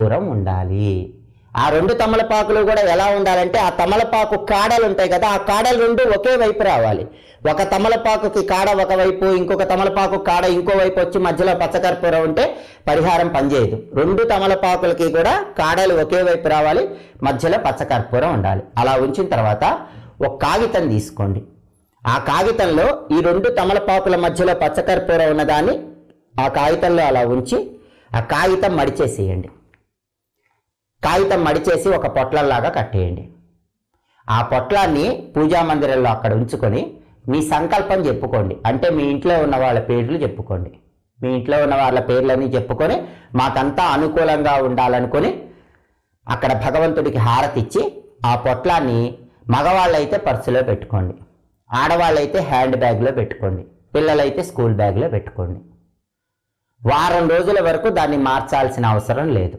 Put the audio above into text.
దూరం ఉండాలి. ఆ 2 తమలపాకులు కూడా ఎలా ఉండాలంటే ఆ తమలపాకు కాడలు ఉంటాయి కదా, ఆ కాడలు 2 ఒకే వైపు రావాలి. ఒక తమలపాకుకి కాడ ఒకవైపు, ఇంకొక తమలపాకు కాడ ఇంకో వైపు వచ్చి మధ్యలో పచ్చకర్పూరం ఉంటే పరిహారం పనిచేయదు. 2 తమలపాకులకి కూడా కాడలు ఒకే వైపు రావాలి, మధ్యలో పచ్చకర్పూరం ఉండాలి. అలా ఉంచిన తర్వాత ఒక కాగితం తీసుకోండి. ఆ కాగితంలో ఈ 2 తమలపాకుల మధ్యలో పచ్చకర్పూరం ఉన్నదాన్ని ఆ కాగితంలో అలా ఉంచి ఆ కాగితం మడిచేసేయండి. కాగితం మడిచేసి ఒక పొట్లంలాగా కట్టేయండి. ఆ పొట్లాన్ని పూజా మందిరంలో అక్కడ ఉంచుకొని మీ సంకల్పం చెప్పుకోండి. అంటే మీ ఇంట్లో ఉన్న వాళ్ళ పేర్లు చెప్పుకోండి. మీ ఇంట్లో ఉన్న వాళ్ళ పేర్లన్నీ చెప్పుకొని మాకంతా అనుకూలంగా ఉండాలనుకొని అక్కడ భగవంతుడికి హారతి ఇచ్చి ఆ పొట్లాన్ని మగవాళ్ళైతే పర్సులో పెట్టుకోండి, ఆడవాళ్ళైతే హ్యాండ్ బ్యాగ్లో పెట్టుకోండి, పిల్లలైతే స్కూల్ బ్యాగ్లో పెట్టుకోండి. వారం రోజుల వరకు దాన్ని మార్చాల్సిన అవసరం లేదు.